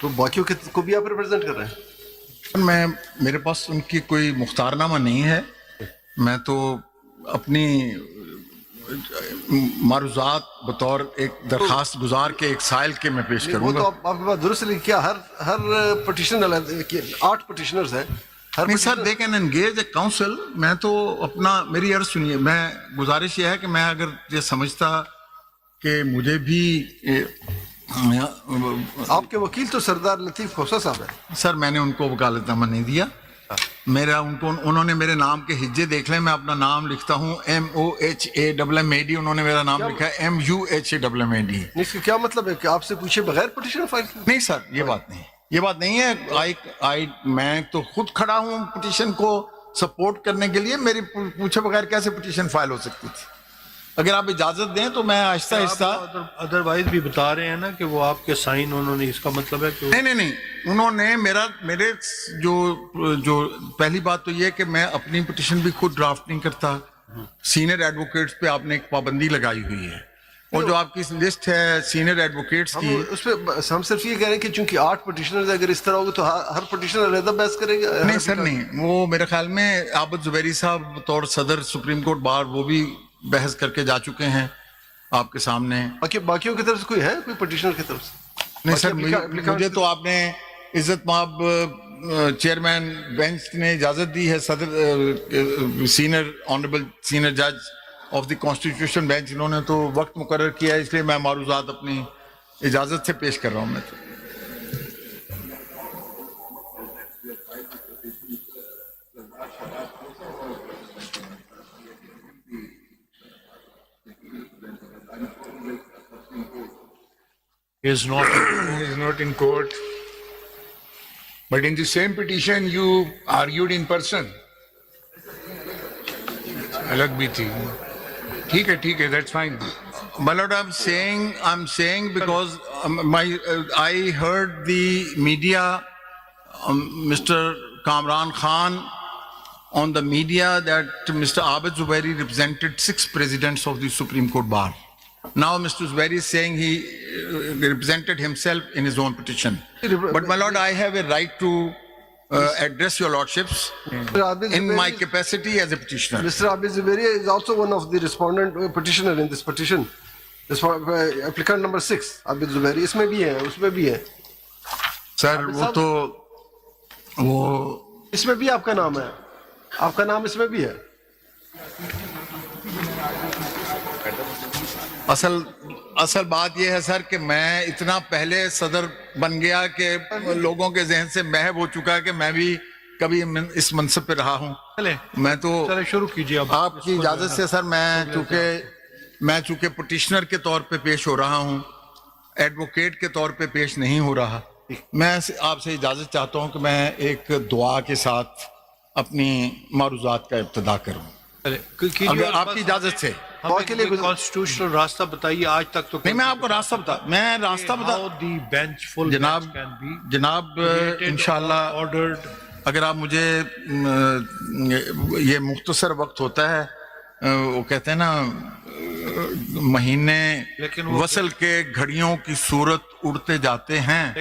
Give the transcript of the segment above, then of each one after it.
تو باقیوں کو بھی آپ ریپرزینٹ کر رہے ہیں؟ میں میرے پاس ان کی کوئی مختار نامہ نہیں ہے. میں تو اپنی معروضات بطور ایک درخواست گزار کے ایک سائل کے میں پیش وہ کروں تو گا. آپ کے پاس درست نہیں کیا ہر پٹیشن 8 پٹیشنرز ہیں. نہیں sir, they can engage a counsel. میں تو اپنا میری عرض سنیے, میں گزارش یہ ہے کہ میں اگر یہ سمجھتا کہ مجھے بھی آپ کے وکیل تو سردار لطیف کھوسہ صاحب ہیں. سر میں نے ان کو وکالت نامہ نہیں دیا. میرا انہوں نے میرے نام کے ہجے دیکھ لیں. میں اپنا نام لکھتا ہوں MOHAMMAD, انہوں نے میرا نام لکھا ہے MUHAMMAD. اس کا کیا مطلب ہے کہ آپ سے پوچھے بغیر پٹیشن فائل کی؟ نہیں سر, یہ بات نہیں, یہ بات نہیں ہے. میں تو خود کھڑا ہوں پٹیشن کو سپورٹ کرنے کے لیے. میری پوچھے بغیر کیسے پٹیشن فائل ہو سکتی تھی؟ اگر آپ اجازت دیں تو میں آہستہ آہستہ. ادروائز بھی بتا رہے ہیں نا کہ وہ آپ کے سائن انہوں نے, اس کا مطلب ہے کہ نہیں, انہوں نے میرے جو پہلی بات تو یہ کہ میں اپنی پٹیشن بھی خود ڈرافٹ نہیں کرتا. سینئر ایڈوکیٹس پہ آپ نے ایک پابندی لگائی ہوئی ہے, اور جو آپ کی لسٹ ہے سینئر ایڈوکیٹس کی, اس پہ ہم صرف یہ کہہ رہے ہیں کہ چونکہ 8 پٹیشنرز اگر اس طرح ہوگا تو ہر پٹیشنر علیحدہ بحث کرے گا. نہیں سر نہیں, وہ میرے خیال میں عابد زبیری صاحب بطور صدر سپریم کورٹ بار وہ بھی بحث کر کے جا چکے ہیں آپ کے سامنے. باقیوں کی طرف سے کوئی ہے, کوئی پٹیشنر کی طرف سے؟ نہیں سر, مجھے تو آپ نے عزت مآب چیئرمین بینچ نے اجازت دی ہے, صدر سینئر آنریبل سینئر جج آف دی کانسٹیٹیوشن بینچ, انہوں نے تو وقت مقرر کیا ہے, اس لیے میں معروضات اپنی اجازت سے پیش کر رہا ہوں. میں تو he is not He is not in court. But in the same petition you argued in person. الگ بھی تھی. ٹھیک ہے, that's fine. My lord, I'm saying because I heard the media, Mr. Kamran Khan on the media that Mr. Abid Zubairi represented 6 presidents of the Supreme Court bar. Now Mr. Zubairi is saying he represented himself in his own petition. But my lord, I have a right to address your lordships in my capacity as a petitioner. Mr. Abid Zubairi is also one of the respondent petitioner in this petition. This applicant number 6, Abid Zubairi. اس میں بھی ہے, اس میں بھی ہے. سر وہ تو وہ اس میں بھی آپ کا نام ہے, آپ کا نام اس میں بھی ہے. اصل بات یہ ہے سر کہ میں اتنا پہلے صدر بن گیا کہ لوگوں کے ذہن سے محو ہو چکا ہے کہ میں بھی کبھی اس منصب پہ رہا ہوں. میں تو شروع کیجیے آپ کی اجازت سے سر, میں چونکہ پٹیشنر کے طور پہ پیش ہو رہا ہوں, ایڈوکیٹ کے طور پہ پیش نہیں ہو رہا. میں آپ سے اجازت چاہتا ہوں کہ میں ایک دعا کے ساتھ اپنی معروضات کا ابتدا کروں, اگر آپ کی اجازت سے. کانسٹیٹیوشنل راستہ بتائیے. آج تک تو نہیں, میں آپ کو راستہ بتا جناب انشاءاللہ آرڈرڈ. اگر آپ مجھے یہ مختصر وقت ہوتا ہے, وہ کہتے ہیں نا مہینے وصل کے گھڑیوں کی صورت اڑتے جاتے ہیں,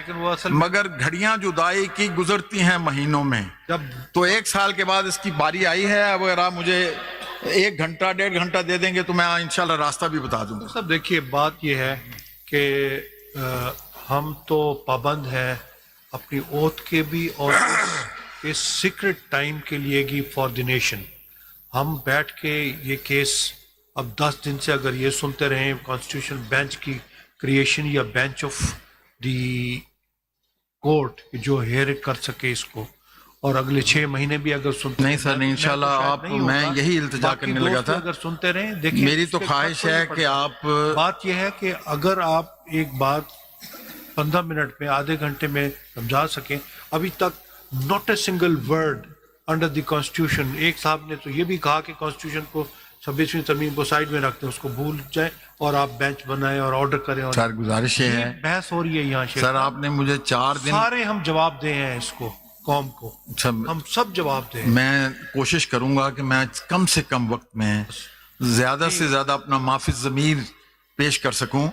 مگر گھڑیاں جدائی کی گزرتی ہیں مہینوں میں. تو 1 سال کے بعد اس کی باری آئی ہے. اب اگر آپ مجھے 1 گھنٹہ 1.5 گھنٹہ دے دیں گے تو میں انشاءاللہ راستہ بھی بتا دوں گا. سب دیکھیے, بات یہ ہے کہ ہم تو پابند ہیں اپنی اوتھ کے بھی اور اس سیکرٹ ٹائم کے لیے گی فار دی نیشن. ہم بیٹھ کے یہ کیس اب 10 دن سے اگر یہ سنتے رہیں کانسٹیٹیوشن بینچ کی کریشن یا بینچ آف دی کورٹ جو ہیئر کر سکے اس کو, اور اگلے 6 مہینے بھی اگر سنتے نہیں سر, نہیں انشاءاللہ آپ, میں یہی التجا کرنے لگا تھا. اگر سنتے رہیں دیکھیں, میری تو خواہش ہے کہ آپ, بات یہ ہے کہ اگر آپ ایک بات 15 منٹ میں آدھے گھنٹے میں سمجھا سکیں. ابھی تک not a single word under the constitution. ایک صاحب نے تو یہ بھی کہا کہ کانسٹیٹیوشن کو 26ویں ترمیم کو سائڈ میں رکھتے ہیں, اس کو بھول جائیں اور آپ بینچ بنائیں اور آرڈر کریں. اور سر گزارش یہ ہے, بحث ہو رہی ہے یہاں سر آپ نے مجھے 4 دن, سارے ہم جواب دے ہیں اس کو, قوم کو ہم سب جواب دیں. میں کوشش کروں گا کہ میں کم سے کم وقت میں زیادہ سے زیادہ اپنا مافی ضمیر پیش کر سکوں.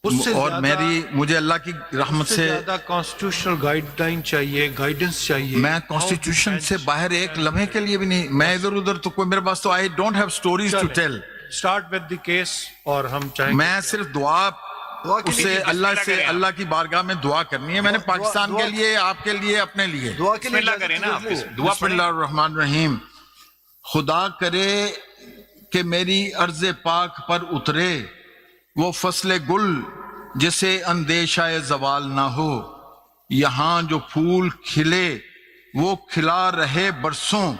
اس سے اور زیادہ- مجھے اللہ کی رحمت اس سے سے زیادہ کانسٹیٹیوشنل گائیڈ لائن چاہیے، گائیڈنس چاہیے. میں کانسٹیٹیوشن سے باہر ایک لمحے کے لیے بھی نہیں، میں ادھر ادھر تو کوئی میرے پاس تو I don't have stories to tell. Start with the case, اور ہم چاہیں گے میں صرف دعا کے اس سے لیے اللہ کی بارگاہ میں دعا کرنی ہے. میں نے پاکستان کے لیے، آپ کے لیے، اپنے لیے. دعا کے بسم اللہ کریں نا آپ، دعا بسم اللہ الرحمن الرحیم. خدا کرے کہ میری عرض پاک پر اترے وہ فصل گل جسے اندیشہ زوال نہ ہو. یہاں جو پھول کھلے وہ کھلا رہے برسوں،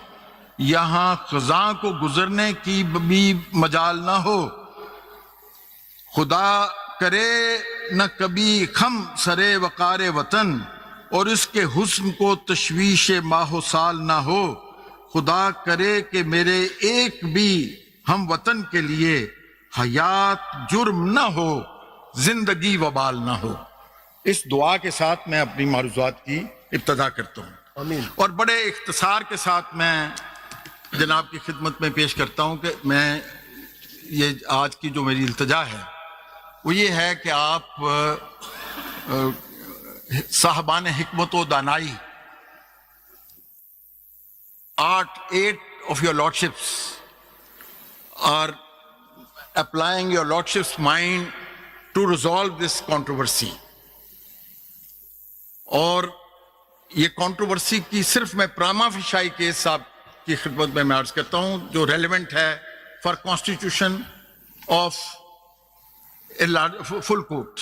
یہاں خزاں کو گزرنے کی بھی مجال نہ ہو. خدا کرے نہ کبھی خم سرے وقار وطن، اور اس کے حسن کو تشویش ماہ و سال نہ ہو. خدا کرے کہ میرے ایک بھی ہم وطن کے لیے حیات جرم نہ ہو، زندگی وبال نہ ہو. اس دعا کے ساتھ میں اپنی معروضات کی ابتدا کرتا ہوں. آمین. اور بڑے اختصار کے ساتھ میں جناب کی خدمت میں پیش کرتا ہوں کہ میں یہ آج کی جو میری التجا ہے وہ یہ ہے کہ آپ صاحبان حکمت و دانائی 8 of your lordships are applying your lordship's mind to resolve this controversy. اور یہ کنٹروورسی کی صرف میں پراما فشائی کیس صاحب کی خدمت میں عرض کرتا ہوں جو ریلیونٹ ہے for constitution of full court.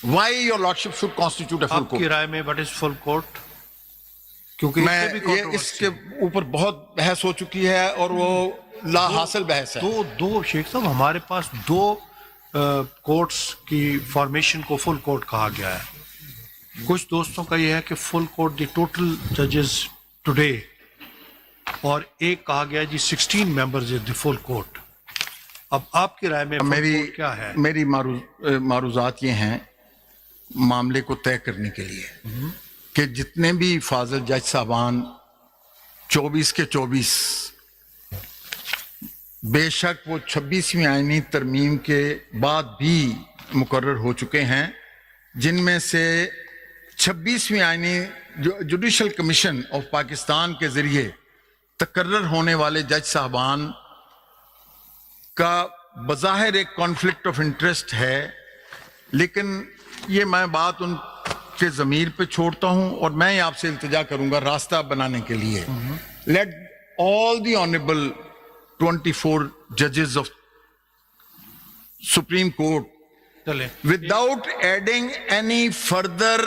Why your lordship should constitute a full آپ کی کورٹ. رائے میں وٹ از فل کورٹ؟ کیونکہ میں اس کے اوپر بہت بحث ہو چکی ہے اور وہ لا حاصل بحث ہے. دو شیخ صاحب، ہمارے پاس 2 کورٹس کی فارمیشن کو فل کورٹ کہا گیا ہے. کچھ دوستوں کا یہ ہے کہ فل کورٹ دی ٹوٹل ججز ٹوڈے، اور ایک کہا گیا جی 16 ممبرز دی فل کورٹ. اب آپ کی رائے میں فل کورٹ کیا ہے؟ میری معروضات یہ ہیں معاملے کو طے کرنے کے لیے کہ جتنے بھی فاضل جج صاحبان 24 کے 24 بے شک وہ 26ویں آئینی ترمیم کے بعد بھی مقرر ہو چکے ہیں، جن میں سے 26ویں آئینی جوڈیشل کمیشن آف پاکستان کے ذریعے تقرر ہونے والے جج صاحبان کا بظاہر ایک کانفلکٹ آف انٹرسٹ ہے، لیکن یہ میں بات ان کے ضمیر پہ چھوڑتا ہوں اور میں آپ سے التجا کروں گا راستہ بنانے کے لیے. Let all the honourable 24 judges of Supreme Court چلیں without adding any further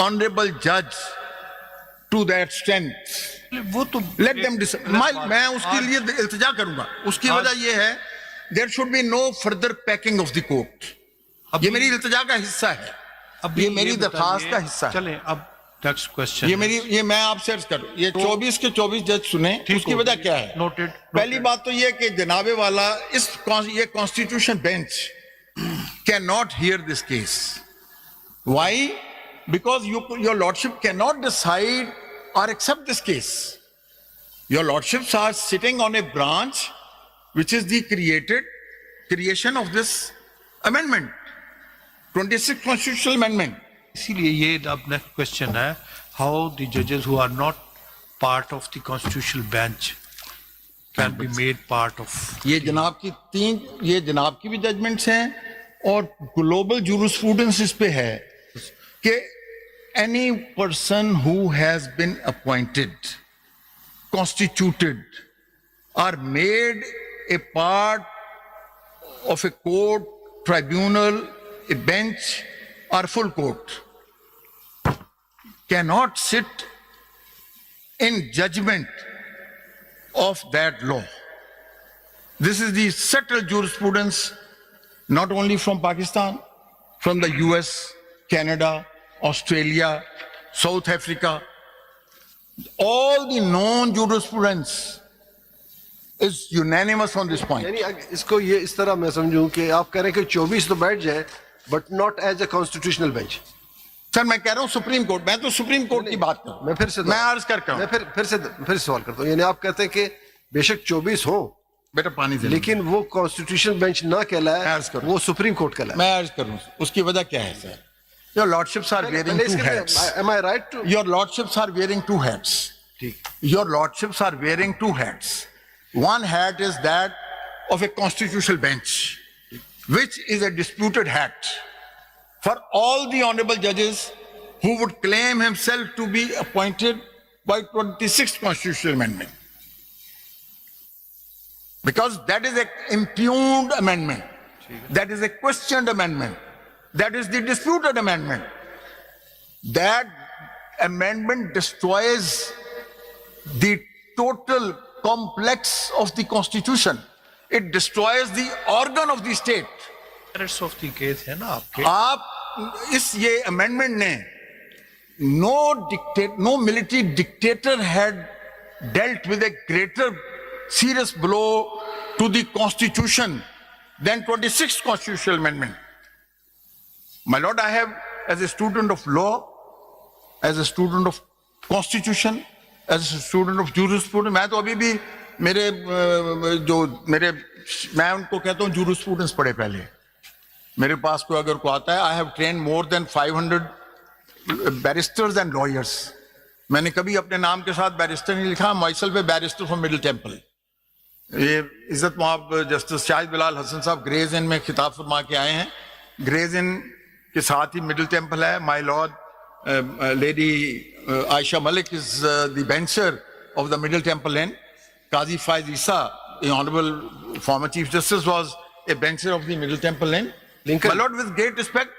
honorable judge to that strength. وہ تو Let them decide. میں اس کے لیے التجا کروں گا. اس کی وجہ یہ ہے there should be no further packing of the court. یہ میری التجا کا حصہ ہے، اب یہ میری درخواست کا حصہ ہے. چلیں اب نیکسٹ کوسچن. یہ میں آپ سے عرض کروں، یہ 24 کے 24 جج سنیں، اس کی وجہ کیا ہے؟ نوٹڈ. پہلی بات تو یہ کہ جناب والا یہ constitution bench can not hear this case. Why? Because your lordship can not decide اور accept this case. Your lordships are sitting on a branch which is the creation of this amendment, 26th constitutional amendment. اسی لیے یہ اب next question ہے، how the ججز who are not part of the constitutional bench can be made part of. یہ جناب کی بھی ججمنٹس ہیں اور گلوبل جورسپروڈنس اس پہ ہے کہ any person who has been appointed, constituted, or made a part of a court, tribunal, a bench, or full court cannot sit in judgment of that law. This is the settled jurisprudence not only from Pakistan, from the US, Canada, Australia, South Africa. All the known jurisprudence is unanimous on this point. یعنی اس کو یہ اس طرح میں سمجھوں کہ آپ کہہ رہے ہیں کہ 24 تو بیٹھ جائے but not as a constitutional bench. Sir میں کہہ رہا ہوں سپریم کورٹ، میں تو سپریم کورٹ کی بات کروں. میں پھر سے میں عرض کر میں پھر سوال کرتا ہوں. یعنی آپ کہتے ہیں کہ بے شک 24 ہوں بیٹا پانی دے. لیکن وہ کانسٹیٹیوشن بینچ نہ کہلائے, عرض کرو. وہ سپریم کورٹ کہلائے. میں عرض کروں اس کی وجہ کیا ہے سر. Your lordships are wearing two hats. Am I right to? Your lordships are wearing two hats. ٹھیک. Your lordships are wearing two hats. One hat is that of a constitutional bench, which is a disputed hat for all the honorable judges who would claim himself to be appointed by 26th constitutional amendment. Because that is an impugned amendment. That is a questioned amendment. That is the disputed amendment. That amendment destroys the total complex of the constitution. It destroys the organ of the state. merits of the case ہے نا آپ کے. آپ اس یہ amendment نے no military dictator had dealt with a greater serious blow to the constitution than 26th constitutional amendment. My lord, I have, as a student of law, as a student of constitution, as a student of jurisprudence, میں تو ابھی بھی میں ان کو کہتا ہوں jurisprudence پڑھے پہلے. میرے پاس کوئی اگر کو آتا ہے, I have trained more than 500 barristers and lawyers. میں نے کبھی اپنے نام کے ساتھ بیرسٹر نہیں لکھا. myself a barrister from Middle Temple. یہ عزت مآب جسٹس شاہد بلال حسن صاحب گریز ان میں خطاب فرما کے آئے ہیں. گریز ان کے ساتھ ہی مڈل ٹیمپل ہے. My lord lady Ayesha Malik is the bencher of the middle temple inn. Qazi Faez Isa, the honorable former chief justice, was a bencher of the middle temple in Lincoln. My lord, with great respect,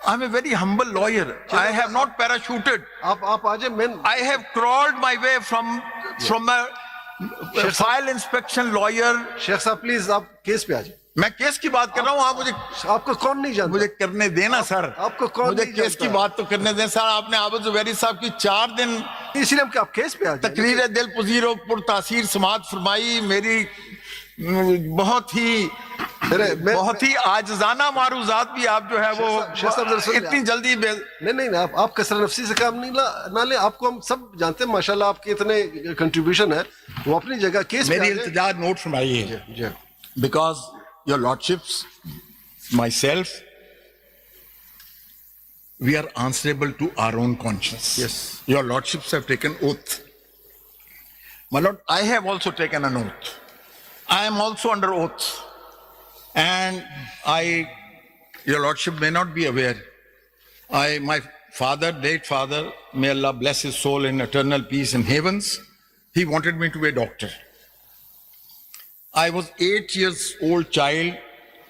I'm a very humble lawyer. I have not parachuted. آپ آجے. I have crawled my way from a file inspection lawyer. شیخ صاحب please آپ case پہ آجے. میں case کی بات کر رہا ہوں. آپ مجھے آپ کو کون نہیں جانتا؟ مجھے کرنے دینا سر. آپ کو کون مجھے نہیں کیس کی جانتا؟ بات تو کرنے دیں سر. آپ نے عابد زبیری صاحب کی 4 دن اسی لیے آپ کیس پہ آجے. تقریر دل پذیر و پر تاثیر سماعت فرمائی. میری بہت ہی عاجزانہ معروضات بھی آپ جو ہے وہ اتنی جلدی نہیں آپ کثرت نفسی سے کام نہ لیں. آپ کو ہم سب جانتے ہیں ماشاءاللہ آپ کے اتنے کنٹریبیوشن ہے. وہ اپنی جگہ کیس میری التجا نوٹ فرمائیے. Because your lordships, myself, we are answerable to our own conscience. Yes. Your lordships have taken oath. My lord, I have also taken an oath. I am also under oath. And your lordship may not be aware, my father, late father, may Allah bless his soul in eternal peace in heavens, he wanted me to be a doctor. I was 8 years old child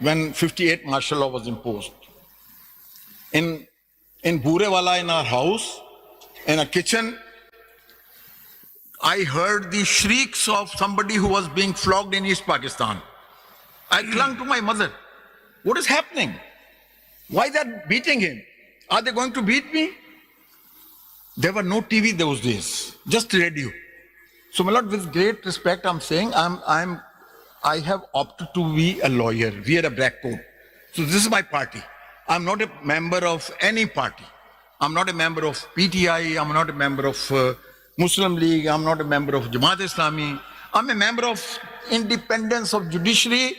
when 58 martial law was imposed. In Burewala, in our house, in a kitchen, I heard the shrieks of somebody who was being flogged in East Pakistan. I clung to my mother. What is happening? Why they are beating him? Are they going to beat me? There were no TV those days, just radio. So my lord, with great respect, I'm saying I have opted to be a lawyer, wear a black coat. So this is my party. I'm not a member of any party. I'm not a member of PTI. I'm not a member of Muslim League. I'm not a member of Jamaat Islami. I'm a member of independence of judiciary,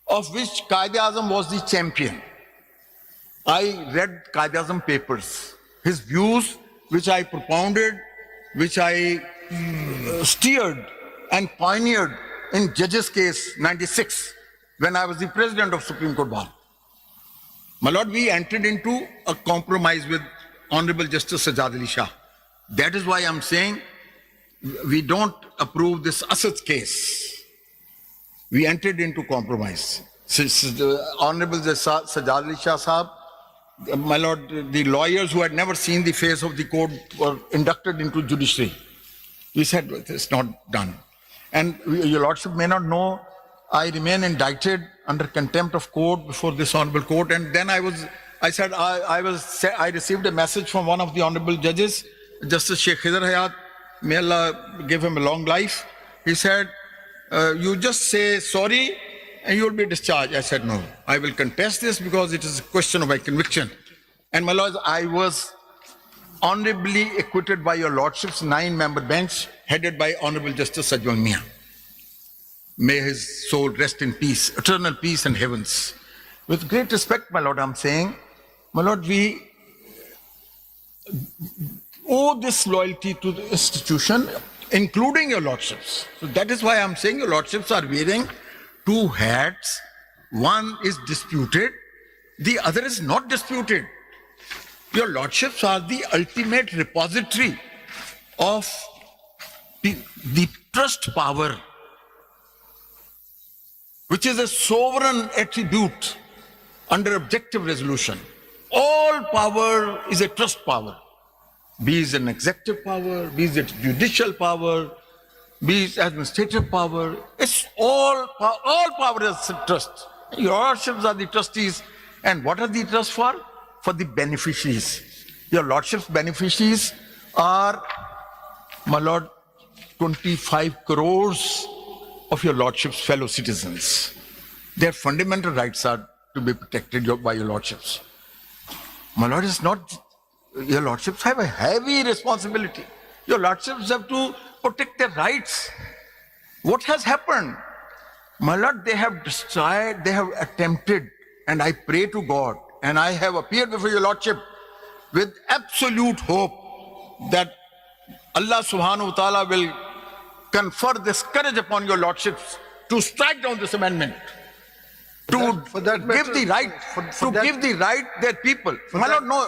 of which Quaid-e-Azam was the champion. I read Quaid-e-Azam papers, his views, which I propounded, which I steered and pioneered in Judges Case 96, when I was the president of Supreme Court Bar. My lord, we entered into a compromise with Honorable Justice Sajjad Ali Shah. That is why I'm saying we don't approve this Asad case. We entered into compromise. Honorable Sajjad Ali Shah Sahab, my lord, the lawyers who had never seen the face of the court were inducted into judiciary. We said it's not done. And your lordship may not know, I remain indicted under contempt of court before this honorable court. And then I received a message from one of the honorable judges, Justice Sheikh Khidr Hayat, may Allah give him a long life. He said, you just say sorry and you will be discharged. I said, no, I will contest this because it is a question of my conviction. And my lords, I was honorably acquitted by your lordship's 9-member bench, headed by Honorable Justice Sajjad Mian. May his soul rest in peace, eternal peace in heavens. With great respect, my lord, I'm saying, my lord, we owe this loyalty to the institution, including your lordships. So that is why I'm saying your lordships are wearing two hats. One is disputed, the other is not disputed. Your lordships are the ultimate repository of the trust power, which is a sovereign attribute under objective resolution. All power is a trust power, be it an executive power, be it judicial power, be it administrative power. It's all power is trust. Your lordships are the trustees. And what are the trusts for? For the beneficiaries. Your lordship's beneficiaries are, my lord, 25 crores of your lordship's fellow citizens. Their fundamental rights are to be protected by your lordships. My lord, is not, your lordships have a heavy responsibility. Your lordships have to protect their rights. What has happened? My lord, they have destroyed, they have attempted, and I pray to God, and I have appeared before your lordship with absolute hope that Allah subhanahu wa ta'ala will confer this courage upon your lordships to strike down this amendment, to for that matter, give the right, give the right their people. My lord, no,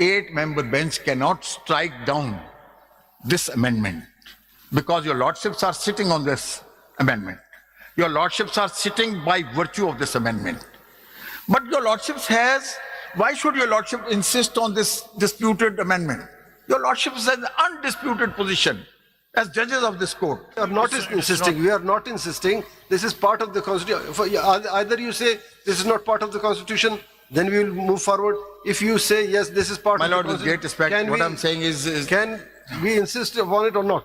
8-member bench cannot strike down this amendment because your lordships are sitting on this amendment. Your lordships are sitting by virtue of this amendment. But your lordships has, why should your lordship insist on this disputed amendment? Your lordship has an undisputed position as judges of this court. We are not insisting. We are not insisting. This is part of the constitution. Either you say this is not part of the constitution, then we will move forward. If you say yes, this is part My of the lord, with constitution. great respect, what I'm saying is can we insist upon it or not?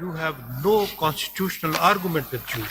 you have no constitutional argument with you.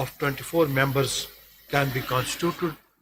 of 24 members can be constituted.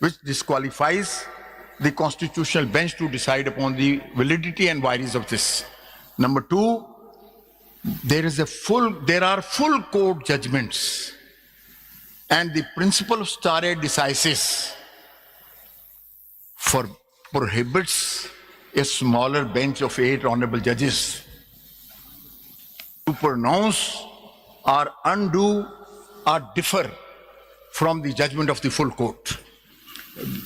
which disqualifies the constitutional bench to decide upon the validity and vagaries of this. Number 2, there are full court judgments, and the principle of stare decisis prohibits a smaller bench of 8 honorable judges to pronounce or undo or differ from the judgment of the full court.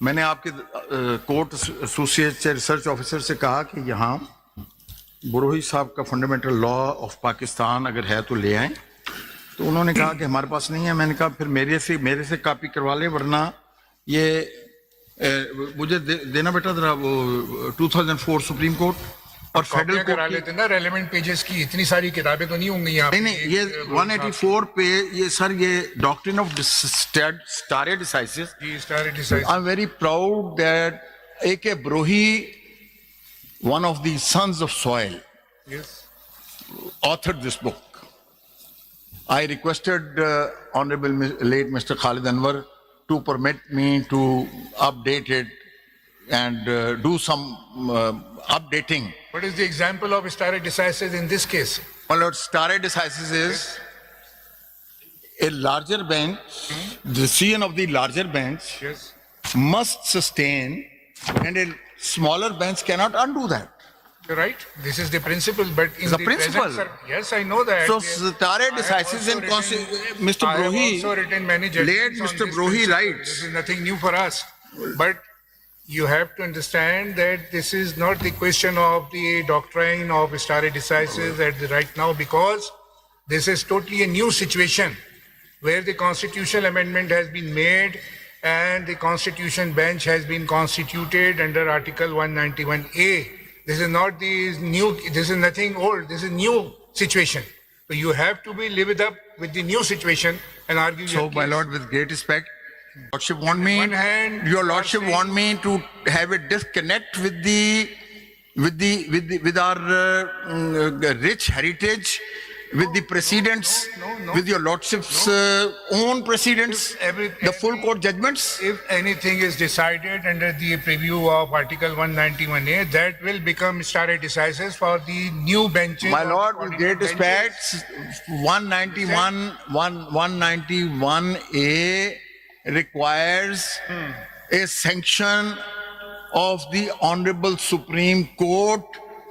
میں نے آپ کے court associate سے research officer سے کہا کہ یہاں بروہی صاحب کا فنڈامنٹل لا آف پاکستان اگر ہے تو لے آئیں. تو انہوں نے کہا کہ ہمارے پاس نہیں ہے. میں نے کہا پھر میرے سے کاپی کروا لیں, ورنہ یہ مجھے دینا بیٹا ذرا وہ 2004 سپریم کورٹ اور فیڈرل کرا کورٹ لیتے نا ریلیونٹ پیجز کی. اتنی ساری کتابیں تو نہیں ہوں گی یہاں. نہیں یہ 184 پہ یہ سر یہ ڈاکٹرن of stare decisis. I'm very proud that A.K. Brohi, one of the sons of soil, authored this book. I requested Honorable late Mr. Khalid Anwar to permit me to update it and do some updating. What is the example of stare decisis in this case? My lord, stare decisis is a larger bench, the decision of the larger bench Yes. must sustain, and a smaller bench cannot undo that. You're right. This is the principle, but in The the principle. present yes, I know that. So, Yes. stare I have decisis also in written- Mr. I have Brohi, also written many late judgments on Mr. this Brohi principle. writes. This is nothing new for us. But you have to understand that this is not the question of the doctrine of stare decisis at the right now, because this is totally a new situation where the constitutional amendment has been made and the constitution bench has been constituted under Article 191A. This is not the new, this is nothing old, this is new situation. So you have to be lived up with the new situation and argue your So, my case. lord, with great respect, Lordship want me, On one hand, your you are Lordship saying- want me to have a disconnect with our rich heritage, with the precedents, no. with your Lordship's own precedents, the full court judgments. If anything is decided under the preview of Article 191A, that will become stare decisis for the new benches. My or lord, the with great benches. respect, 191A requires a sanction of the Honorable Supreme Court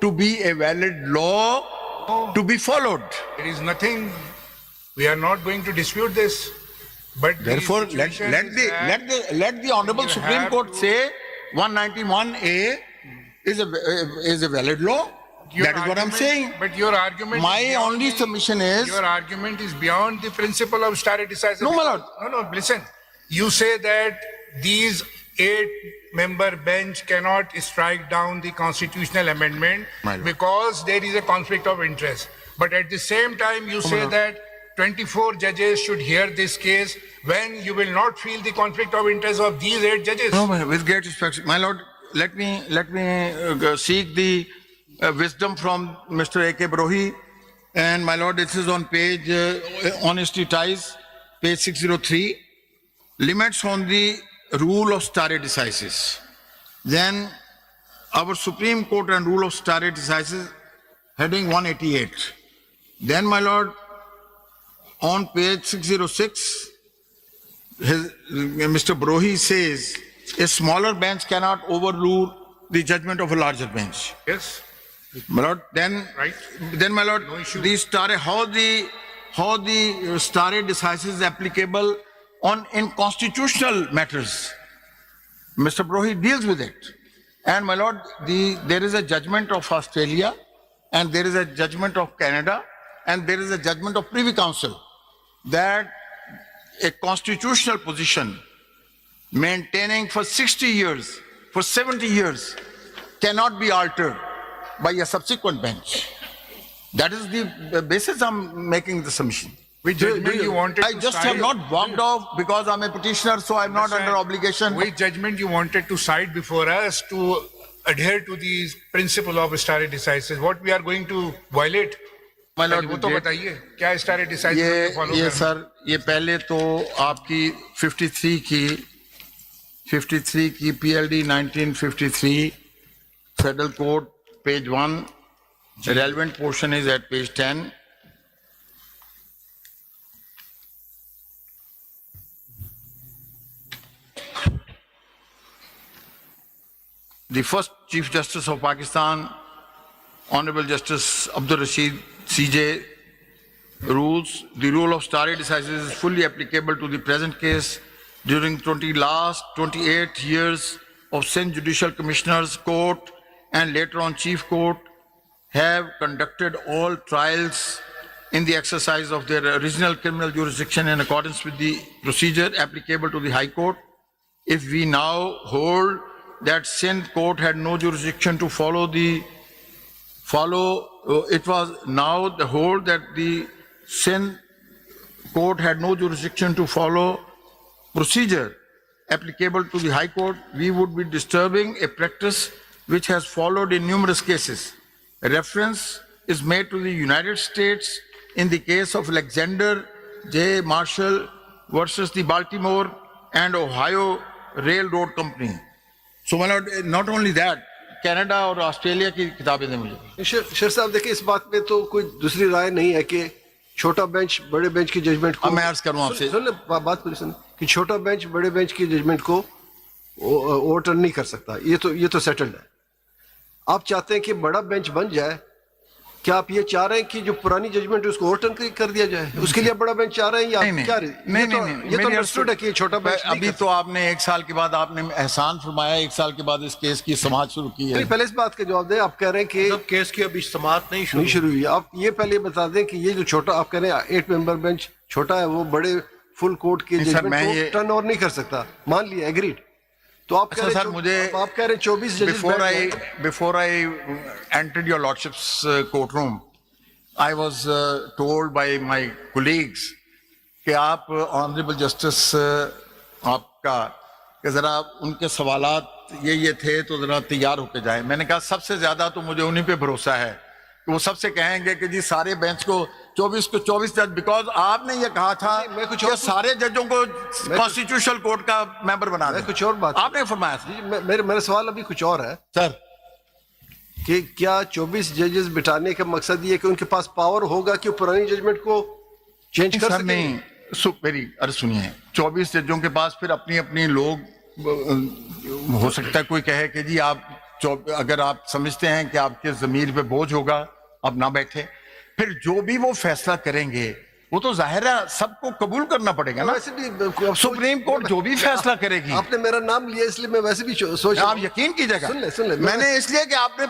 to be a valid law to be followed. There is nothing, we are not going to dispute this. But the Therefore, situation let is that the Honorable you Supreme have Court to- say 191A is a valid law. your That is what I'm argument- saying. But your argument. My is beyond only the- submission is- Your argument is beyond the principle of stare decisis. No, my lord. No, listen. You say that these 8-member bench cannot strike down the constitutional amendment My lord. because there is a conflict of interest. But at the same time, you say lord. that 24 judges should hear this case when you will not feel the conflict of interest of these 8 judges. No, with great respect, my lord, let me seek the wisdom from Mr. A.K. Brohi. And my lord, this is on page, Honesty Ties, page 603. Limits on the rule of stare decisis. Then our Supreme Court and rule of stare decisis, heading 188. Then, my lord, on page 606, Mr. Brohi says, a smaller bench cannot overrule the judgment of a larger bench. Yes, My lord, then, right. then my lord, No issue. how the stare decisis is applicable in constitutional matters. Mr. Brohi deals with it. And my lord, there is a judgment of Australia, and there is a judgment of Canada, and there is a judgment of Privy Council that a constitutional position maintaining for 60 years, for 70 years, cannot be altered by a subsequent bench. That is the basis I'm making the submission. Which judgment you wanted I to just cite? have not walked off because I'm a petitioner, so I'm not under obligation. Which judgment you wanted to cite before us to adhere to the principle of stare decisis? What we are going to violate? My lord, وہ تو بتائیے کیا stare decisis یہ follow کرنا؟ سر یہ پہلے تو آپ کی 53 کی P L D 1953 federal court page 1 relevant portion is at page 10. The first Chief Justice of Pakistan, Honorable Justice Abdul Rashid CJ, rules the rule of stare decisis is fully applicable to the present case during last 28 years of Sindh Judicial Commissioners Court and later on Chief Court have conducted all trials in the exercise of their original criminal jurisdiction in accordance with the procedure applicable to the High Court. If we now hold that Sindh Court had no jurisdiction to it was now the hold that the Sindh Court had no jurisdiction to follow procedure applicable to the High Court, we would be disturbing a practice which has followed in numerous cases. A reference is made to the United States in the case of Alexander J. Marshall versus the Baltimore and Ohio Railroad Company. So not only that, Canada اور Australia کی کتابیں دیں مجھے. شیر صاحب دیکھیں اس بات میں تو کوئی دوسری رائے نہیں ہے کہ چھوٹا بینچ بڑے بینچ کی ججمنٹ کو, میں عرض کروں آپ سے, بات پوری سن, کہ چھوٹا بینچ بڑے بینچ کی ججمنٹ کو اوور ٹرن نہیں کر سکتا. یہ تو سیٹلڈ ہے. آپ چاہتے ہیں کہ بڑا بینچ بن جائے, کیا آپ یہ چاہ رہے ہیں کہ جو پرانی ججمنٹ ہے اس کو اوور ٹرن کر دیا جائے؟ اس کے لیے بڑا بینچ چاہ رہے ہیں یا کیا؟ یہ تو انڈرسٹوڈ ہے کہ چھوٹا بینچ. ابھی تو آپ نے 1 سال کے بعد آپ نے احسان فرمایا, 1 سال کے بعد اس کیس کی سماعت شروع کی ہے. پہلے اس بات کا جواب دیں. آپ کہہ رہے ہیں کہ کیس کی ابھی سماعت نہیں شروع ہوئی. آپ یہ پہلے بتا دیں کہ یہ جو چھوٹا آپ کہہ رہے ہیں 8 ممبر بینچ چھوٹا ہے, وہ بڑے فل کورٹ کے ججمنٹ کو ٹرن اوور نہیں کر سکتا. مان لیا, ایگریڈ. تو آپ کہہ رہے ہیں 24 ججز. Before I entered your lordship's courtroom, I was told by my colleagues کہ آپ آنریبل جسٹس آپ کا کہ ذرا ان کے سوالات یہ تھے تو ذرا تیار ہو کے جائیں. میں نے کہا سب سے زیادہ تو مجھے انہی پہ بھروسہ ہے کہ وہ سب سے کہیں گے کہ جی سارے بینچ کو 24 جج, بیکاز آپ نے یہ کہا تھا کہ سارے ججوں کو کانسٹیٹیوشنل کورٹ کا ممبر بنا دیں. کچھ اور بات آپ نے فرمایا تھا. میرا سوال ابھی کچھ اور ہے سر, کہ کیا 24 ججز بٹھانے کا مقصد یہ ہے کہ ان کے پاس پاور ہوگا کہ وہ پرانی ججمنٹ کو چینج کر سکیں؟ نہیں, میری عرض سنیے, 24 ججوں کے پاس پھر اپنی لوگ ہو سکتا ہے کوئی کہے کہ جی آپ اگر آپ سمجھتے ہیں کہ آپ کے ضمیر پہ بوجھ ہوگا آپ نہ بیٹھے, پھر جو بھی وہ فیصلہ کریں گے وہ تو ظاہر ہے سب کو قبول کرنا پڑے گا نا. سپریم کورٹ جو بھی فیصلہ کرے گی. آپ نے میرا نام لیا اس لیے میں ویسے بھی سوچ, آپ یقین کیجیے گا, سن لیں, میں نے اس لیے کہ آپ نے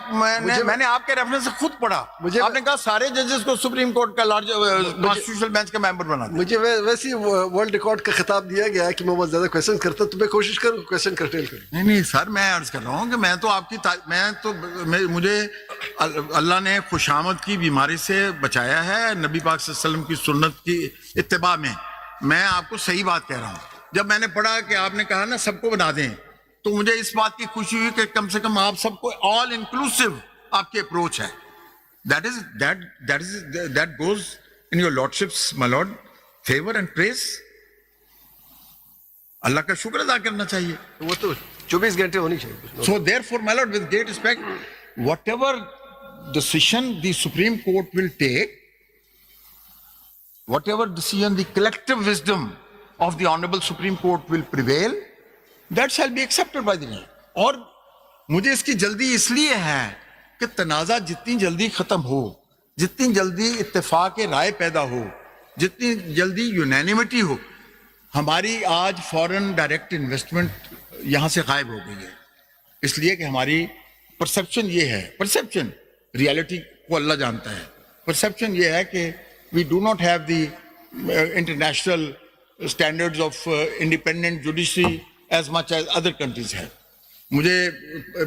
میں نے آپ کے ریفرنس سے خود پڑھا, آپ نے کہا سارے ججز کو سپریم کورٹ کا لارج کانسٹیٹیوشنل بینچ کا ممبر بنا دیں. مجھے ویسے ورلڈ ریکارڈ کا خطاب دیا گیا ہے کہ میں بہت زیادہ کویسچن کرتا ہوں, تو میں کوشش کروں کویسچن کرٹیل کروں. نہیں سر, میں عرض کر رہا ہوں کہ میں تو آپ کی مجھے اللہ نے خوشامد کی بیماری سے بچایا ہے, نبی پاک صلی اللہ علیہ وسلم کی سنت کی اتباع میں آپ کو صحیح بات کہہ رہا ہوں. جب میں نے پڑھا کہ آپ نے کہا نا سب کو بنا دیں, تو مجھے اس بات کی خوشی ہوئی کہ کم سے کم آپ سب کو آل انکلوسیو آپ کی اپروچ ہے. That goes in your lordships, my lord, favor and praise. اللہ کا شکر ادا کرنا چاہیے. وہ تو 24 گھنٹے ہونی چاہیے. So therefore, my lord, with great respect, whatever decision the Supreme Court will take, whatever decision the collective wisdom of the Honorable Supreme Court will prevail, that shall be accepted by the nation. اور مجھے اس کی جلدی اس لیے ہے کہ تنازع جتنی جلدی ختم ہو, جتنی جلدی اتفاق رائے پیدا ہو, جتنی جلدی یونینیمٹی ہو. ہماری آج فورن ڈائریکٹ انویسٹمنٹ یہاں سے غائب ہو گئی ہے, اس لیے کہ ہماری پرسپشن یہ ہے, پرسپشن ریالٹی کو اللہ جانتا ہے, پرسپشن یہ ہے کہ we do not have the international standards of independent judiciary as much as other countries have.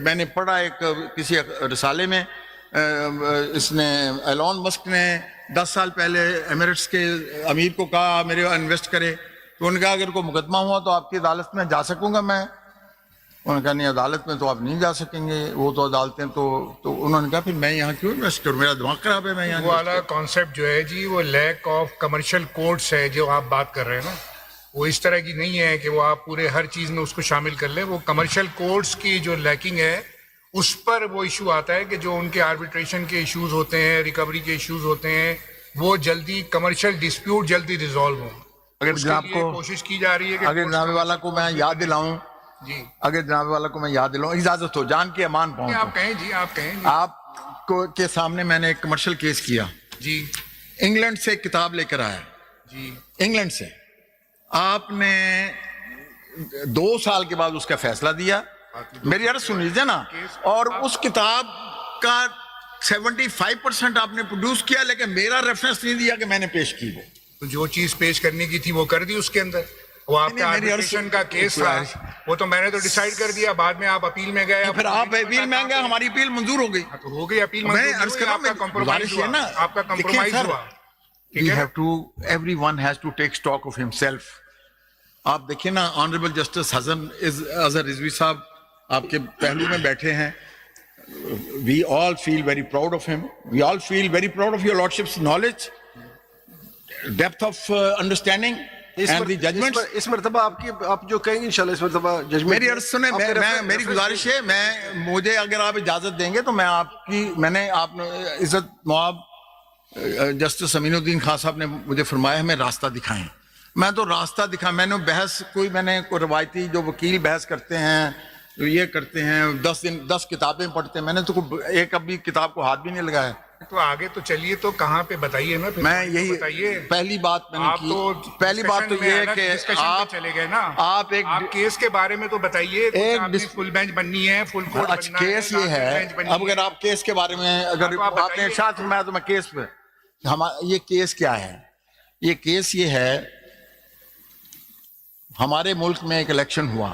میں نے پڑھا ایک کسی رسالے میں, اس نے ایلون مسک نے 10 سال پہلے ایمریٹس کے امیر کو کہا میرے انویسٹ کرے, تو انہوں نے کہا اگر کوئی مقدمہ ہوا تو آپ کی عدالت میں جا سکوں گا میں. انہوں نے کہا نہیں, عدالت میں تو آپ نہیں جا سکیں گے, وہ تو عدالتیں تو انہوں نے کہا پھر میں یہاں کیوں انویسٹ کروں, میرا دماغ خراب ہے. میں یہاں وہ والا کانسیپٹ جو ہے جی, وہ لیک آف کمرشل کورٹس ہے جو آپ بات کر رہے ہیں نا, وہ اس طرح کی نہیں ہے کہ وہ آپ پورے ہر چیز میں اس کو شامل کر لیں. وہ کمرشل کورٹس کی جو لیکنگ ہے اس پر وہ ایشو آتا ہے کہ جو ان کے آربیٹریشن کے ایشوز ہوتے ہیں, ریکوری کے ایشوز ہوتے ہیں, وہ جلدی کمرشل ڈسپیوٹ جلدی ریزالو ہوں. اگر جناب کو کوشش کی جا رہی ہے کہ اگر جناب والا کو میں یاد دلاؤں, جی اگر جناب والا کو میں یاد دلاؤں, اجازت ہو, جان کے امان پہنچ, آپ کہیں جی, آپ کہیں جی. آپ کو کے سامنے میں نے ایک کمرشل کیس کیا جی, انگلینڈ سے کتاب لے کر آیا, جی انگلینڈ سے. آپ نے 2 سال کے بعد اس کا فیصلہ دیا. میری عرض سن لیجیے نا. اور اس کتاب کا 75% آپ نے پروڈیوس کیا, لیکن میرا ریفرنس نہیں دیا کہ میں نے پیش کی. وہ تو جو چیز پیش کرنے کی تھی وہ کر دی اس کے اندر. وہ آپ کا آربیٹریشن کا کیس تھا, وہ تو میں نے تو ڈیسائیڈ کر دیا. بعد میں آپ اپیل میں گئے, پھر آپ اپیل میں گئے, ہماری اپیل منظور ہو گئی. تو ہو گئی اپیل. میں عرض کر رہا ہوں, کمپرومائز ہوا نا, آپ کا کمپرومائز ہوا. everyone has to take stock of himself. آپ دیکھیں نا, آنریبل جسٹس حسن اظہر رضوی صاحب آپ کے پہلو میں بیٹھے ہیں. We all feel very proud of him. We all feel very proud of your lordship's knowledge, depth of understanding and the judgments. اس مرتبہ آپ جو کہیں گے انشاءاللہ اس مرتبہ ججمنٹ. میری عرض سنیں, میری گزارش ہے, مجھے اگر آپ اجازت دیں گے تو میں نے آپ نے عزت مواب جسٹس امین الدین خان صاحب نے مجھے فرمایا ہمیں راستہ دکھائیں. میں تو راستہ میں نے بحث میں نے کوئی روایتی جو وکیل بحث کرتے ہیں, یہ کرتے ہیں, 10 کتابیں پڑھتے ہیں, میں نے تو ایک ابھی کتاب کو ہاتھ بھی نہیں لگایا. تو آگے تو چلیے, تو کہاں پہ بتائیے نا. میں یہی بتائیے, پہلی بات میں نے کی. پہلی بات تو یہ ہے کہ آپ چلے گئے نا, آپ ایک کیس کے بارے میں تو بتائیے. فل بینچ بننی ہے, فل کورٹ اچھا کیس یہ ہے. اب اگر آپ کیس کے بارے میں اگر آپ نے ارشاد فرمایا تو میں کیس پہ, یہ کیس کیا ہے. یہ کیس یہ ہے, ہمارے ملک میں ایک الیکشن ہوا.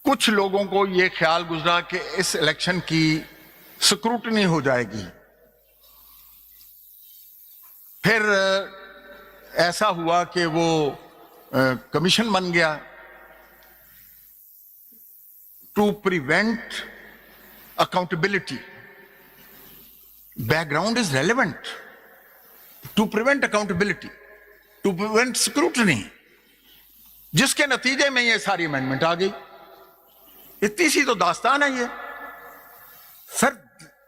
کچھ لوگوں کو یہ خیال گزرا کہ اس الیکشن کی سکروٹنی ہو جائے گی. پھر ایسا ہوا کہ وہ کمیشن بن گیا to prevent accountability. Background is relevant to prevent accountability, to prevent scrutiny, جس کے نتیجے میں یہ ساری امینڈمنٹ آ گئی. اتنی سی تو داستان ہے یہ. سر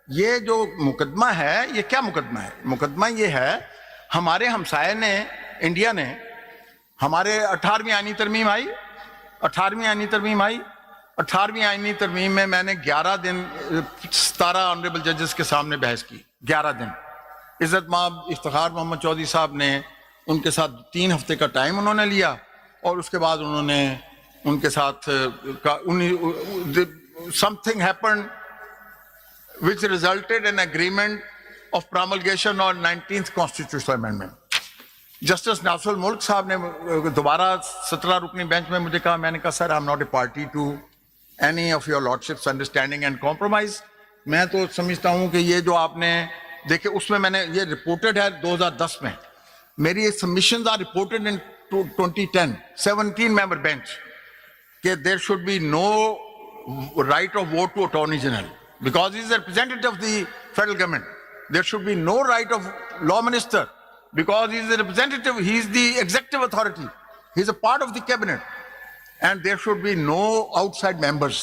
یہ جو مقدمہ ہے, یہ کیا مقدمہ ہے؟ مقدمہ یہ ہے, ہمارے ہمسائے نے, انڈیا نے, ہمارے 18ویں آئینی ترمیم آئی. 18ویں آئینی ترمیم میں میں نے 11 دن 17 آنریبل ججز کے سامنے بحث کی. 11 دن. عزت مآب افتخار محمد چودھری صاحب نے ان کے ساتھ 3 ہفتے کا ٹائم انہوں نے لیا, اور اس کے بعد انہوں نے ان کے ساتھ something happened which resulted in agreement of promulgation on 19th constitutional amendment. Justice Nasir Ulmulk صاحب نے دوبارہ 17 رکنی بینچ میں مجھے کہا, میں نے کہا سر I'm not a party to any of your lordship's understanding and compromise. میں تو سمجھتا ہوں کہ یہ جو آپ نے دیکھے اس میں میں نے یہ رپورٹڈ ہے 2010 میں, میری submissions are reported in 2010 17 member bench کہ there should be no right of vote to Attorney General because he is a representative of the federal government. There should be no right of law minister because he is a representative, he is the executive authority, he is a part of the cabinet, and there should be no outside members.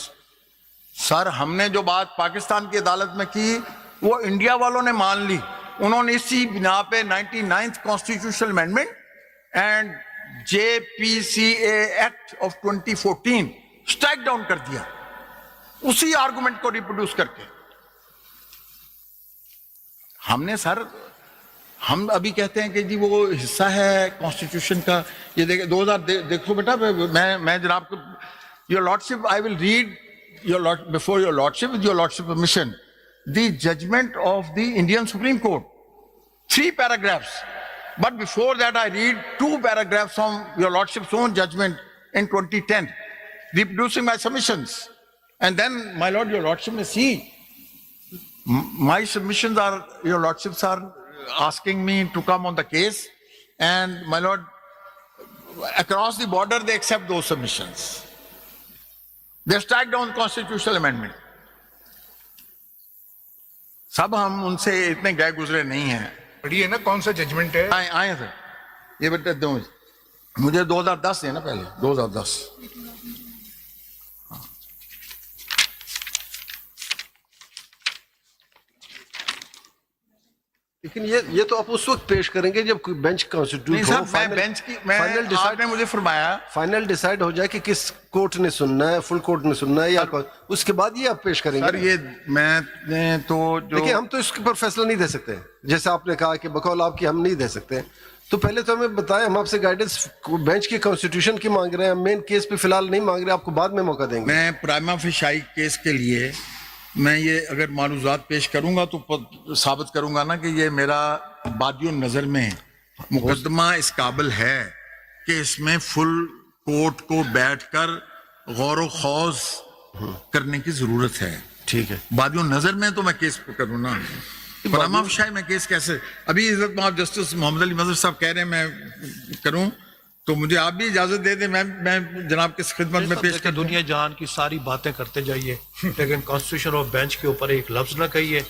سر ہم نے جو بات پاکستان کی عدالت میں کی وہ India والوں نے مان لی. انہوں نے اسی بنا پہ 99th constitutional amendment and JPCA Act of 2014 strike down کر دیا, اسی آرگومنٹ کو ریپروڈیوس کر کے. ہم نے سر, ہم ابھی کہتے ہیں کہ جی وہ حصہ ہے کانسٹیٹیوشن کا. یہ دیکھیں 2000 دیکھو بیٹا, میں جناب کو Your Lordship, I will read before your Lordship, with your Lordship permission, the judgment of the Indian Supreme Court. 3 paragraphs. But before that, I read 2 paragraphs from your Lordship's own judgment in 2010, reproducing my submissions. And then, my Lord, your Lordship may see, my submissions are, your Lordships are asking me to come on the case, and my Lord, across the border, they accept those submissions. They strike down constitutional amendment. سب ہم ان سے اتنے گئے گزرے نہیں ہیں. پڑھیے نا کون سا ججمنٹ ہے. آئے سر, یہ بیٹا دو مجھے 2010 ہے نا, پہلے 2010. لیکن یہ تو آپ اس وقت پیش کریں گے جب کوئی بینچ نہیں کانسٹیٹیوٹ صاحب، ہو، میں بینچ کی آپ نے مجھے فرمایا فائنل ڈیسائیڈ ہو جائے کہ کس کورٹ نے سننا ہے، فل کورٹ نے سننا ہے یا اس کے بعد یہ آپ پیش کریں سر، گے. یہ میں نے تو جو دیکھیں ہم تو اس کے اوپر فیصلہ نہیں دے سکتے، جیسے آپ نے کہا کہ بقول آپ کی ہم نہیں دے سکتے. تو پہلے تو ہمیں بتائیں، ہم آپ سے گائیڈنس بینچ کی کانسٹیٹیوشن کی مانگ رہے ہیں، مین کیس پہ فی الحال نہیں مانگ رہے، آپ کو بعد میں موقع دیں گے. میں پرائما فشائی کیس کے لیے میں یہ اگر معروضات پیش کروں گا تو ثابت کروں گا نا کہ یہ میرا بادی النظر میں مقدمہ اس قابل ہے کہ اس میں فل کورٹ کو بیٹھ کر غور و خوض کرنے کی ضرورت ہے. ٹھیک ہے، بادی النظر میں تو میں کیس کروں نا، پرائما فشائی میں کیس کیسے؟ ابھی عزت مآب جسٹس محمد علی مظہر صاحب کہہ رہے ہیں میں کروں، تو مجھے آپ بھی اجازت دے دیں، میں جناب کی خدمت میں پیش کر دوں. دنیا جہان کی ساری باتیں کرتے جائیے لیکن کانسٹیٹیوشن آف بینچ کے اوپر ایک لفظ نہ کہیے.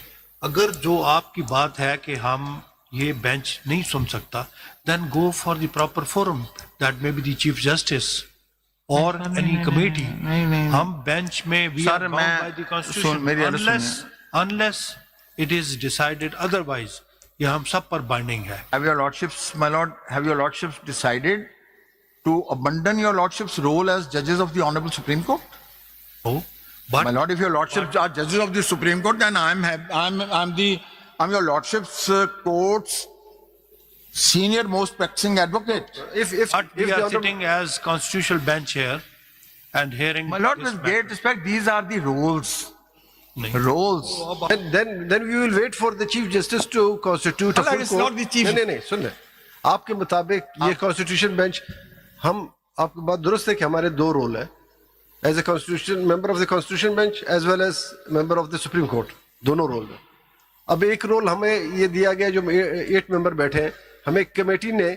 اگر جو آپ کی بات ہے کہ ہم یہ بینچ نہیں سن سکتا، then go for the proper forum, that may be the chief justice اور اینی کمیٹی. ہم بینچ میں we are bound by the constitution unless it is decided otherwise. یہ ہم سب پر بائنڈنگ ہے. Have your lordships, my lord, have your lordships decided to abandon your lordship's role as judges of the Honorable Supreme Court? Oh, but My lord, if your lordships are judges of the Supreme Court, then I'm your lordship's court's senior most practicing advocate. if we the are honorable- sitting as constitutional bench here and hearing My lord, this with great respect, these are the roles. نہیں. Roles. then we will wait for the chief justice to constitute a Allah, full it's court. not the chief- نہیں سن لیں، آپ کے مطابق یہ constitution bench, ہم آپ کی بات درست ہے کہ ہمارے دو رول ہیں، as a constitution member of the constitution bench as well as member of the Supreme Court, دونوں رول ہیں. اب ایک رول ہمیں یہ دیا گیا، جو 8 ممبر بیٹھے ہیں، ہمیں کمیٹی نے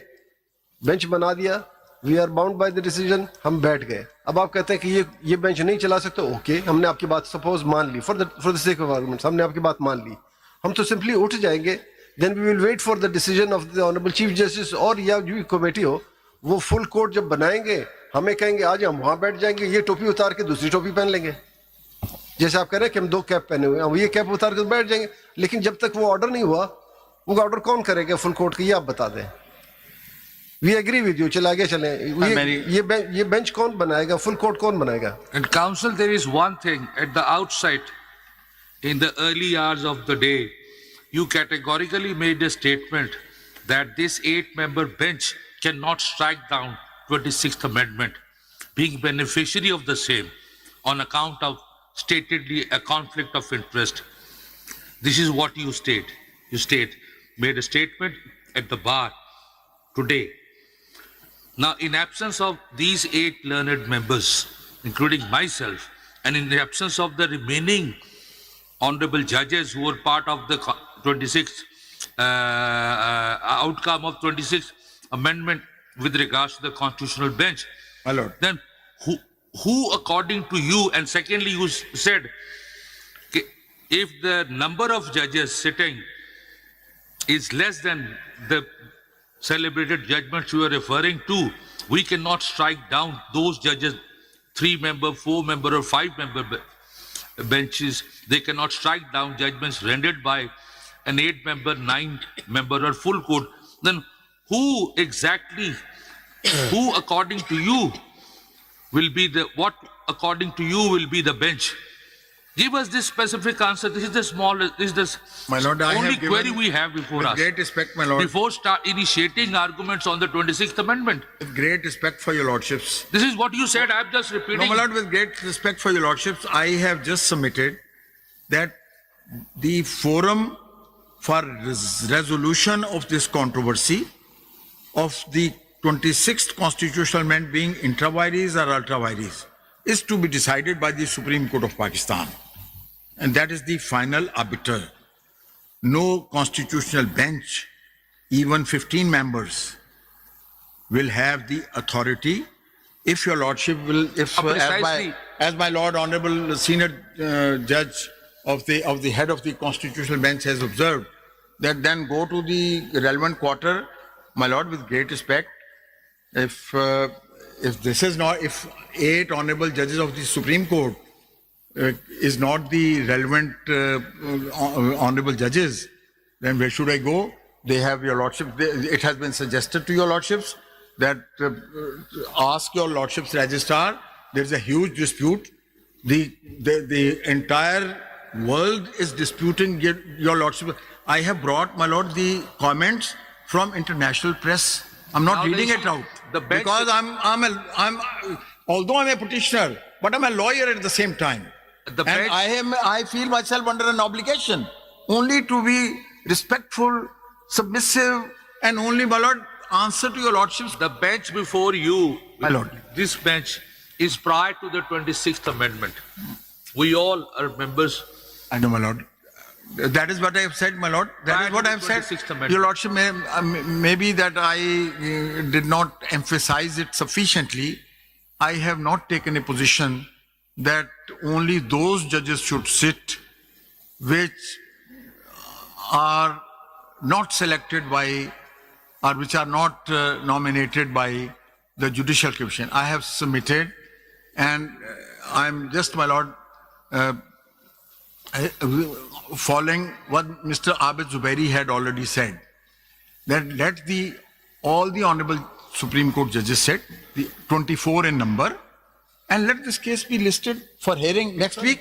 بینچ بنا دیا، we are bound by the decision, ہم بیٹھ گئے. اب آپ کہتے ہیں کہ یہ بینچ نہیں چلا سکتے، اوکے، ہم نے آپ کی بات سپوز مان لی، for the sake of arguments ہم نے آپ کی بات مان لی، ہم تو سمپلی اٹھ جائیں گے. Then we will wait for the decision of the honourable chief justice, اور یا جو کمیٹی ہو وہ فل کورٹ جب بنائیں گے ہمیں کہیں گے آج ہم وہاں بیٹھ جائیں گے، یہ ٹوپی اتار کے دوسری ٹوپی پہن لیں گے. جیسے آپ کہہ رہے ہیں کہ ہم 2 کیپ پہنے ہوئے ہیں، ہم یہ کیپ اتار کے بیٹھ جائیں گے. لیکن جب تک وہ آرڈر نہیں ہوا، وہ آرڈر کون کرے گا فل کورٹ کا، یہ آپ بتا دیں. وی ایگری ود یو، چلے آگے چلیں. یہ بینچ کون بنائے گا، فل کورٹ کون بنائے گا؟ And counsel, there is one thing at the outset, in the early hours of the day, you categorically made a statement that this 8-member bench cannot strike down 26th Amendment, being beneficiary of the same on account of statedly a conflict of interest. This is what you state. You made a statement at the bar today. Now, in absence of these 8 learned members, including myself, and in the absence of the remaining honorable judges who were part of the 26th outcome of 26th Amendment with regards to the constitutional bench, My lord. then who according to you, and secondly you said if the number of judges sitting is less than the celebrated judgments you are referring to, we cannot strike down those judges, 3-member, 4-member or 5-member benches. They cannot strike down judgments rendered by an 8-member, 9-member or full court. Then who exactly, who according to you will be what according to you will be the bench? Give us this specific answer. This is the smallest, this is My lord, the I only have given, query we have before with us. great respect, my lord, Before initiating arguments on the 26th Amendment. with great respect for your lordships. This is what you said, I'm just No, repeating. my lord, with great respect for your lordships, I have just submitted that the forum for resolution of this controversy of the 26th constitutional amendment being intra vires or ultra vires is to be decided by the Supreme Court of Pakistan. And that is the final arbiter. No constitutional bench, even 15 members, will have the authority. If your lordship will, if precisely. as my lord honorable senior judge of the head of the constitutional bench has observed, that then go to the relevant quarter, my lord, with great respect. If this is not, if 8 honorable judges of the Supreme Court is not the relevant honorable judges, then where should I go? They have your lordship. It has been suggested to your lordships that ask your lordship's registrar. There is a huge dispute. The entire world is disputing your lordship. I have brought, my lord, the comments from international press. I'm not Now reading there it is out the bench- because although I'm a petitioner, but I'm a lawyer at the same time. The And bench- I feel myself under an obligation only to be respectful, submissive, and only, my lord, answer to your lordships. The bench before you, My lord. this bench is prior to the 26th Amendment. We all are members. I know, my lord. That is what I have said, my lord. That Prior is what to I the have said. 26th Amendment. Your lordship, maybe that I did not emphasize it sufficiently. I have not taken a position that only those judges should sit which are not selected by or which are not nominated by the Judicial Commission. I have submitted, and I'm just, my lord, following what Mr. Abid Zubairi had already said, that let all the Honorable Supreme Court judges sit, the 24 in number, and let this case be listed for hearing next week.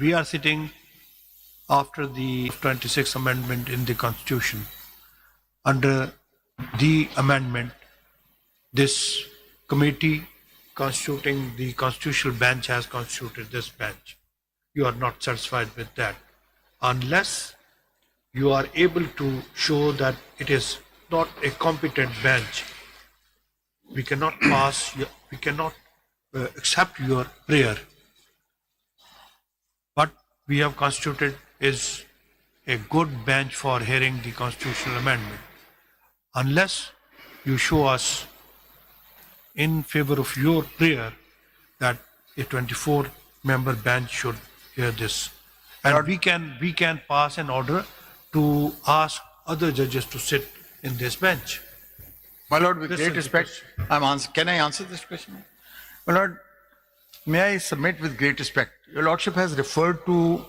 We are sitting after the 26th Amendment in the Constitution. Under the amendment, this committee constituting the constitutional bench has constituted this bench. You are not satisfied with that. Unless you are able to show that it is not a competent bench, we cannot accept your prayer. What we have constituted is a good bench for hearing the constitutional amendment. Unless you show us in favor of your prayer that a 24-member bench should hear this. And we can pass an order to ask other judges to sit in this bench. my lord, with This great is the respect, can I answer this question? My lord, may I submit with great respect? Your lordship has referred to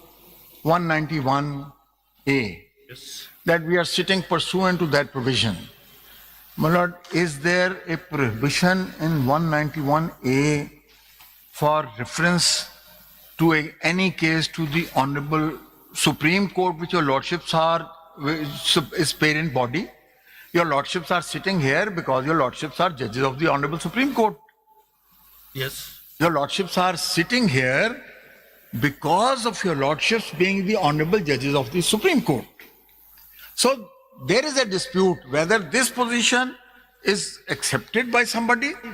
191A, Yes. that we are sitting pursuant to that provision. My lord, is there a prohibition in 191A for reference to any case to the Honorable Supreme Court, which your lordships are, is parent body? Your lordships are sitting here because your lordships are judges of the Honorable Supreme Court. Yes. Your lordships are sitting here because of your lordships being the honorable judges of the Supreme Court. So there is a dispute whether this position is accepted by somebody.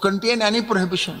contain any prohibition,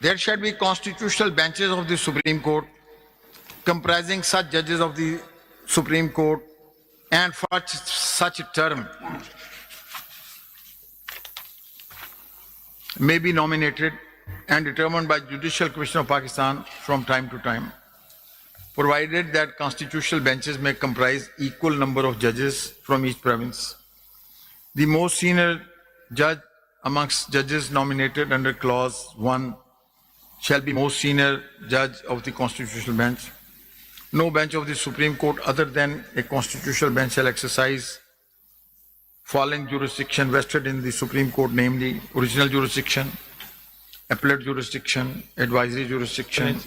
There shall be constitutional benches of the Supreme Court comprising such judges of the Supreme Court and for such a term may be nominated and determined by Judicial Commission of Pakistan from time to time, provided that constitutional benches may comprise equal number of judges from each province. The most senior judge amongst judges nominated under clause 1 shall be most senior judge of the constitutional bench. No bench of the Supreme Court other than a constitutional bench shall exercise following jurisdiction vested in the Supreme Court, namely original jurisdiction, appellate jurisdiction, advisory jurisdiction.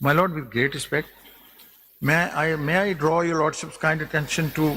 My lord, with great respect, may I draw your lordship's kind attention to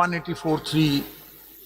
184(3)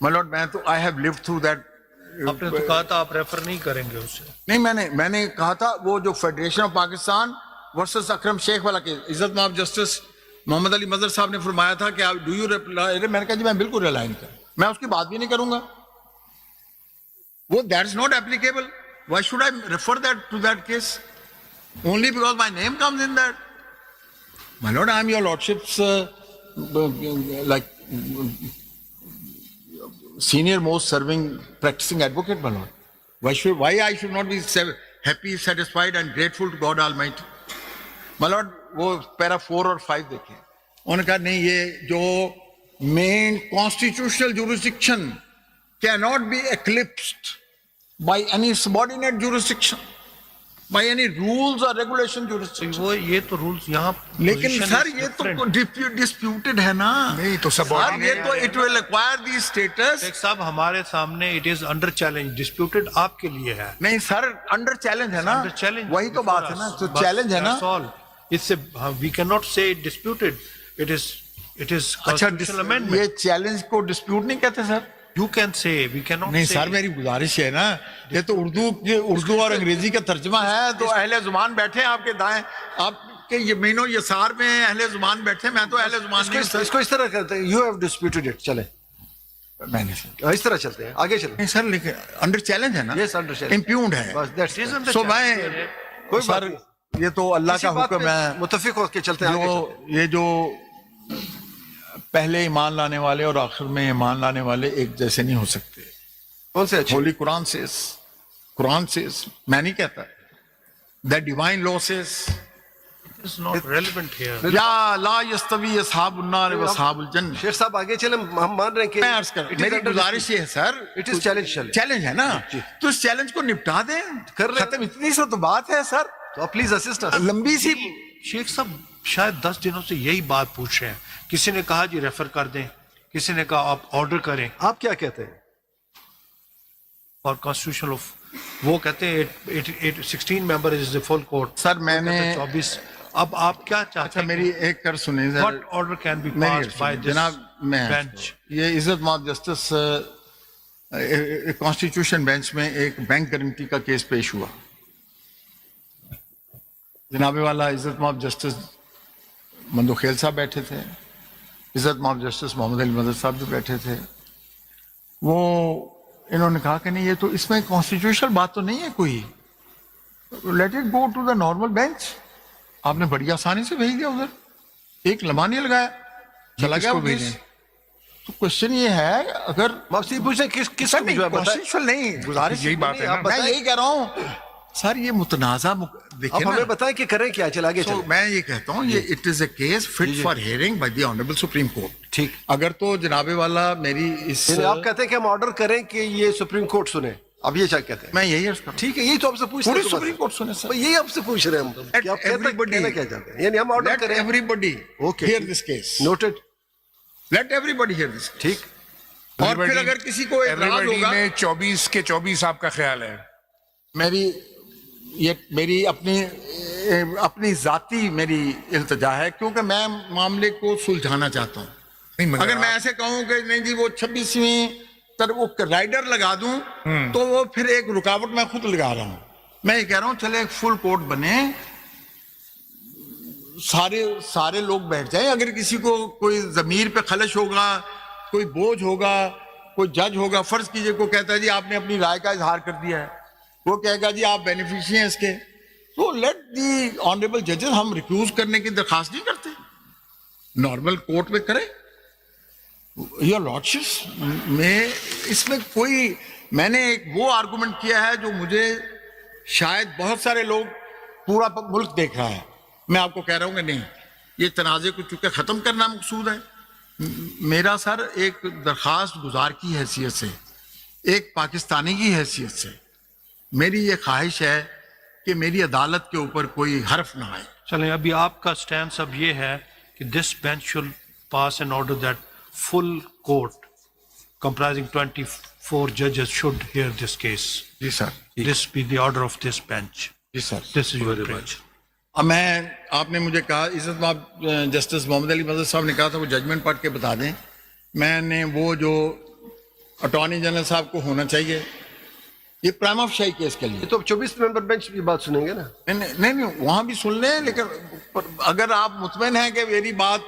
My lord, میں تو I have lived through that. آپ نے تو کہا تھا آپ refer نہیں کریں گے اسے. نہیں, میں نے کہا تھا وہ جو فیڈریشن آف پاکستان ورسز اکرم شیخ والا کیس, عزت مآب جسٹس محمد علی مظہر صاحب نے فرمایا تھا کہ ڈو یو ریپلائی, میں نے کہا جی میں بالکل ریلائی نہیں کروں, میں اس کی بات بھی نہیں کروں گا. وہ that is not applicable. Why should I refer that to that case only because my name comes in that? My lord, I am your lordship's like senior most serving practicing advocate, my lord. Why I should not be happy, satisfied and grateful to God Almighty? My lord, وہ پیرا 4 اور 5 دیکھیں, انہوں نے کہا نہیں یہ جو main constitutional jurisdiction cannot be eclipsed by any subordinate jurisdiction, by any rules or regulation jurisdiction. وہ یہ تو رولز یہاں لیکن سر یہ تو ڈسپیوٹڈ ہے نا. نہیں تو سر یہ تو it will acquire the status. شیخ صاحب ہمارے سامنے it is under challenge, disputed آپ کے لیے ہے. نہیں سر انڈر چیلنج ہے نا, چیلنج وہی تو بات ہے نا, تو چیلنج ہے نا. اس سے وی کین ناٹ سے ڈسپیوٹڈ, اٹ از اچھا constitutional یہ amendment. چیلنج کو ڈسپیوٹ نہیں کہتے سر. You can say, we cannot نہیں say. سر میری گزارش ہے نا, یہ تو اردو اور انگریزی کا ترجمہ ہے, تو اہل زبان بیٹھے ہیں آپ کے دائیں, آپ کے یمین و یسار میں اہل زبان بیٹھے, میں تو اہل زبان نہیں. اس کو اس طرح کرتے ہیں, یو ہیو ڈسپیوٹڈ اٹ, چلیں میں نہیں اس طرح چلتے ہیں, آگے چلیں. نہیں سر لیکن انڈر چیلنج ہے نا, Yes, under challenge. امپیونڈ ہے. بس that's It is it. under so challenge. میں کوئی بات سر نہیں. یہ تو اللہ اسی کا بات حکم پہ ہے. متفق ہو کے چلتے ہیں, آگے جو چلیں. یہ جو پہلے ایمان لانے والے اور آخر میں ایمان لانے والے ایک جیسے نہیں ہو سکتے. کون سے اچھے؟ ہولی قرآن سیز, میں نہیں کہتا, the divine law says It's not relevant here. یا لا یستوی اصحاب النار و اصحاب الجنہ. شیخ صاحب آگے چلیں, ہم مان رہے ہیں کہ میں عرض کر میری گزارش یہ ہے سر, اٹ از چیلنج. چیلنج ہے نا, تو اس چیلنج کو نپٹا دیں, کر رہے ہیں. ختم. اتنی سو تو بات ہے سر, تو آپ پلیز اسسٹ اس. لمبی سی. شیخ صاحب شاید 10 دنوں سے یہی بات پوچھ رہے ہیں. کسی نے کہا جی ریفر کر دیں, کسی نے کہا آپ آرڈر کریں. آپ کیا کہتے ہیں؟ اور کانسٹیٹیوشن آف وہ کہتے ہیں 16 ممبر از the full court. سر میں نے 24. اب آپ کیا چاہتے اچھا ہیں؟ میری ایک کر سنیں What order can be passed by this جناب, میں bench? یہ عزت مآب جسٹس کانسٹیٹیوشن بینچ میں ایک بینک گارنٹی کا کیس پیش ہوا. جناب والا عزت مآب جسٹس مندوخیل صاحب بیٹھے تھے, عزت مآب جسٹس محمد علی مظہر صاحب جو بیٹھے تھے, وہ انہوں نے کہا کہ نہیں یہ تو اس میں کانسٹیٹیوشنل بات تو نہیں ہے کوئی, let it go to the normal bench. آپ نے بڑی آسانی سے بھیج دیا ادھر, ایک لمحہ نہیں لگایا, چلا گیا وہ کیس. تو کوشچن یہ ہے, اگر آپ سے پوچھیں کس کو نہیں بھجوایا بتائیں. کانسٹیٹیوشنل نہیں, گزارش یہی بات ہے نا. میں یہی کہہ رہا ہوں سر, یہ متنازع دیکھیں آپ ہمیں نا. بتائیں کہ کریں کیا, چل آگے So, چلیں. میں یہ کہتا ہوں یہ it is a case fit for hearing by the honourable Supreme Court. ٹھیک. اگر تو جناب والا میری اس یعنی آپ کہتے ہیں کہ ہم آرڈر کریں کہ یہ سپریم کورٹ سنے, اب یہ کیا کہتے ہیں؟ میں یہی عرض کرتا ٹھیک ہے, یہی تو آپ سے پوچھ پوری رہے ہیں. سپریم کورٹ سنے سر. یہی آپ سے پوچھ رہے ہیں ہم کہ آپ کہنا کیا چاہتے ہیں, یعنی ہم آرڈر لیٹ کریں. Everybody Okay. Hear this case, noted. Let everybody hear this. ٹھیک. اور پھر اگر کسی کو اعتراض ایوریبڈی ہوگا, میں 24 کے 24 آپ کا خیال ہے. میری اپنی ذاتی میری التجا ہے, کیونکہ میں معاملے کو سلجھانا چاہتا ہوں. نہیں مگر اگر میں ایسے کہوں کہ نہیں جی وہ 26ویں وہ رائڈر لگا دوں تو وہ پھر ایک رکاوٹ میں خود لگا رہا ہوں. میں یہ کہہ رہا ہوں چلے ایک فل کورٹ بنے, سارے لوگ بیٹھ جائیں. اگر کسی کو کوئی ضمیر پہ خلش ہوگا, کوئی بوجھ ہوگا, کوئی جج ہوگا, فرض کیجئے کو کہتا ہے جی آپ نے اپنی رائے کا اظہار کر دیا ہے, وہ کہے گا جی آپ بینیفیشری ہیں اس کے, تو لیٹ دی آنریبل ججز, ہم ریکیوز کرنے کی درخواست نہیں کرتے, نارمل کورٹ میں کریں. یور لارڈشپ میں اس میں کوئی, میں نے ایک وہ آرگومنٹ کیا ہے جو مجھے شاید بہت سارے لوگ, پورا ملک دیکھ رہا ہے, میں آپ کو کہہ رہا ہوں کہ نہیں, یہ تنازع کو چونکہ ختم کرنا مقصود ہے. میرا سر ایک درخواست گزار کی حیثیت سے, ایک پاکستانی کی حیثیت سے میری یہ خواہش ہے کہ میری عدالت کے اوپر کوئی حرف نہ آئے. چلیں ابھی آپ کا سٹینس اب یہ ہے کہ this bench shall pass an order that full court comprising 24 judges should hear this case. جی sir, This be the order of this bench. جی sir. This is your bench. اب آپ نے مجھے کہا, عزت مآب جسٹس محمد علی مظہر صاحب نے کہا تھا وہ ججمنٹ پڑھ کے بتا دیں. میں نے وہ جو اٹارنی جنرل صاحب کو ہونا چاہیے یہ پرائم آف شاہی کیس کے لیے. یہ تو 24 ممبر بینچ کی بات سنیں گے نا. نہیں وہاں بھی سن لیں, لیکن اگر آپ مطمئن ہیں کہ میری بات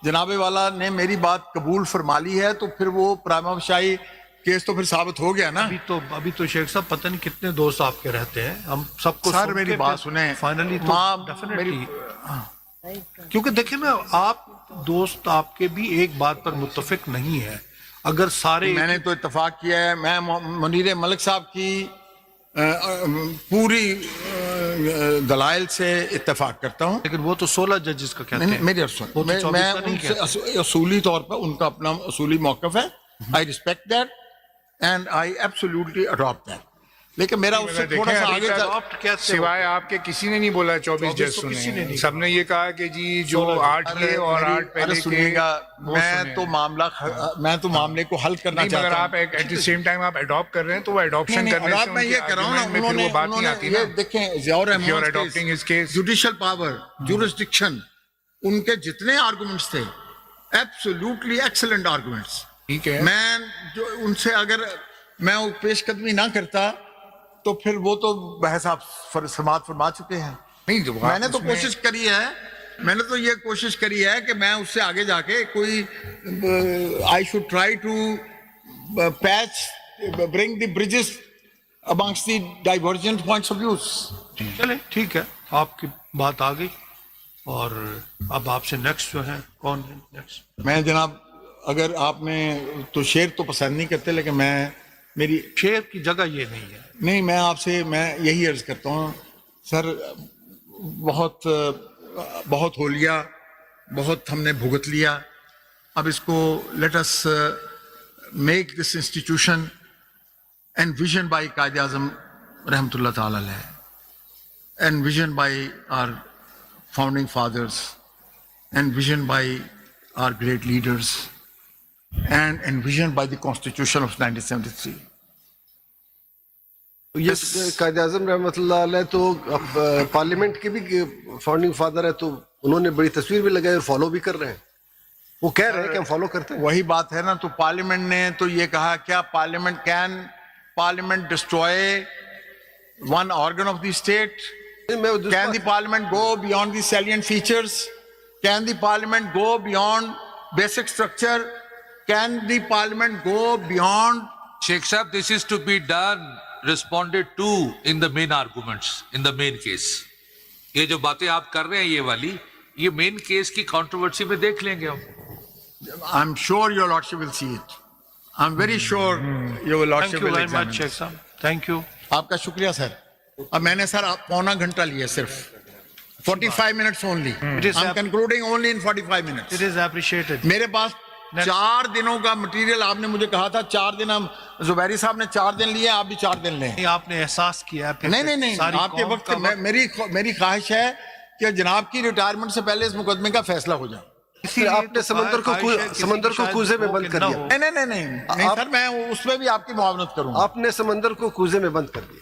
جناب والا نے میری بات قبول فرما لی ہے تو پھر وہ پرائم آف شاہی کیس تو پھر ثابت ہو گیا نا. ابھی تو شیخ صاحب پتہ نہیں کتنے دوست آپ کے رہتے ہیں, ہم سب کو سر میری بات سنیں, فائنلی تو ڈیفینیٹلی, کیونکہ دیکھیں نا آپ دوست آپ کے بھی ایک بات پر متفق نہیں ہے. اگر سارے میں نے تو اتفاق کیا ہے, میں منیر ملک صاحب کی پوری دلائل سے اتفاق کرتا ہوں, لیکن وہ تو 16 ججز کا کہتے ہیں. میری میں ان سے اصولی طور پر ان کا اپنا اصولی موقف ہے, I respect that and I absolutely adapt that. لیکن میرا اس سے تھوڑا سا آگے سوائے آپ کے کسی نے نہیں بولا 24 جج سنے, سب نے یہ کہا کہ جی جو 8 یہ اور 8 پہلے سنیے گا. میں تو معاملے کو حل کرنا چاہتا ہوں. اگر آپ ایٹ دی سیم ٹائم آپ اڈاپٹ کر رہے ہیں تو وہ اڈاپشن کرنے سے میں یہ کر رہا ہوں نا, انہوں نے بات نہیں آتی نا. دیکھیں ضیاء الرحمان جوڈیشل پاور, جورسڈکشن, ان کے جتنے آرگومنٹس تھے ایبسولوٹلی ایکسلنٹ آرگومنٹس. ٹھیک ہے, میں جو ان سے اگر میں پیش قدمی نہ کرتا تو پھر وہ تو بحث آپ سماعت فرما چکے ہیں. میں نے تو کوشش کری ہے, میں نے تو یہ کوشش کری ہے کہ میں اس سے آگے جا کے کوئی I should try to patch bring the bridges amongst the divergent points of views. چلیں ٹھیک ہے, آپ کی بات آ گئی. اور اب آپ سے نیکسٹ جو ہے کون ہے نیکسٹ؟ میں جناب, اگر آپ نے تو شعر تو پسند نہیں کرتے, لیکن میں میری شعر کی جگہ یہ نہیں ہے. نہیں, میں آپ سے میں یہی عرض کرتا ہوں سر, بہت ہو لیا, بہت ہم نے بھگت لیا. اب اس کو let us make this institution and vision by Quaid-e-Azam رحمۃ اللہ تعالی علیہ, and vision by our founding fathers, and vision by our great leaders, and vision by the constitution of 1973. یہ قائد اعظم رحمۃ اللہ علیہ تو پارلیمنٹ کے بھی فاؤنڈنگ فادر ہے, تو انہوں نے بڑی تصویر بھی لگائی اور فالو بھی کر رہے ہیں. وہ کہہ رہے ہیں کہ ہم فالو کرتے ہیں. وہی بات ہے نا, تو پارلیمنٹ نے تو یہ کہا, کیا parliament destroy one organ of the state? Can the parliament go beyond the salient features? Can the parliament go beyond basic structure? Can the parliament go beyond? Sheikh Sahib, this is to be done, responded to in the main arguments, in the main case. یہ جو باتیں آپ کر رہے ہیں یہ والی, یہ مین کیس کی کنٹروورسی میں دیکھ لیں گے ہم. I'm sure your lordship will see it. I'm very sure your Thank lordship you will very much, examine Sheikh it. صاحب. Thank you. آپ کا شکریہ سر. اب میں نے سر پونا گھنٹہ لیا صرف 45 minutes only. I'm concluding only in 45 minutes. It is appreciated. میرے پاس 4 دنوں کا مٹیریل, آپ نے مجھے کہا تھا 4 دن, ہم زبیری صاحب نے 4 دن لیے, آپ بھی 4 دن لیں. نہیں, آپ نے احساس کیا ہے. نہیں, آپ کے وقت میری خواہش ہے کہ جناب کی ریٹائرمنٹ سے پہلے اس مقدمے کا فیصلہ ہو جائے. آپ نے سمندر کو کوزے میں بند کر دیا. نہیں سر, میں اس میں بھی آپ کی معاونت کروں. آپ نے سمندر کو کوزے میں بند کر دیا.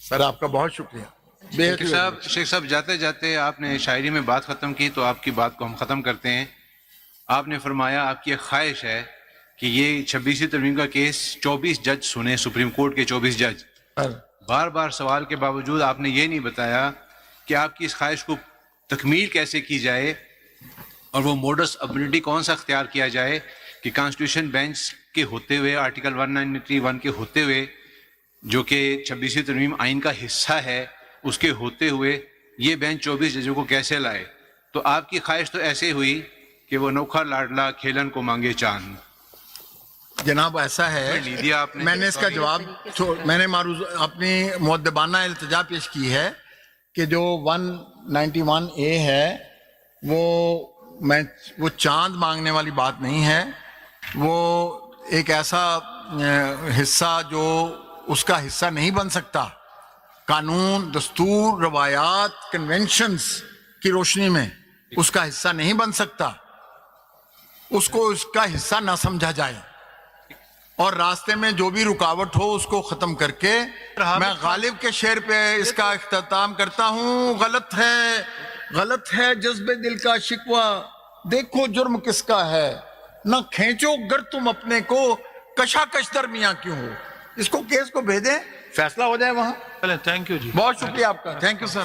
سر آپ کا بہت شکریہ. شیخ صاحب جاتے جاتے آپ نے شاعری میں بات ختم کی, تو آپ کی بات کو ہم ختم کرتے ہیں. آپ نے فرمایا آپ کی ایک خواہش ہے کہ یہ 26ویں ترمیم کا کیس 24 جج سنیں, سپریم کورٹ کے 24 جج. بار بار سوال کے باوجود آپ نے یہ نہیں بتایا کہ آپ کی اس خواہش کو تکمیل کیسے کی جائے, اور وہ موڈس ابنڈی کون سا اختیار کیا جائے کہ کانسٹیٹیوشن بینچ کے ہوتے ہوئے, آرٹیکل 193(1) کے ہوتے ہوئے, جو کہ 26ویں ترمیم آئین کا حصہ ہے, اس کے ہوتے ہوئے یہ بینچ 24 ججوں کو کیسے لائے. تو آپ کی خواہش تو ایسے ہوئی کہ وہ نوکھا لاڈلا کھیلن کو مانگے چاند. جناب ایسا ہے, میں نے اس کا جواب, میں نے اپنی مؤدبانہ التجا پیش کی ہے کہ جو 191A ہے وہ چاند مانگنے والی بات نہیں ہے. وہ ایک ایسا حصہ جو اس کا حصہ نہیں بن سکتا. قانون, دستور, روایات, کنونشنز کی روشنی میں اس کا حصہ نہیں بن سکتا. اس کو اس کا حصہ نہ سمجھا جائے, اور راستے میں جو بھی رکاوٹ ہو اس کو ختم کر کے میں غالب کے شعر پہ اس کا اختتام کرتا ہوں. غلط ہے جذبے دل کا شکوہ, دیکھو جرم کس کا ہے, نہ کھینچو گر تم اپنے کو, کشاکش درمیاں کیوں ہو؟ اس کو کیس کو بھیجیں، فیصلہ ہو جائے وہاں. چلیں تھینک یو جی. بہت شکریہ آپ کا. Thank you sir.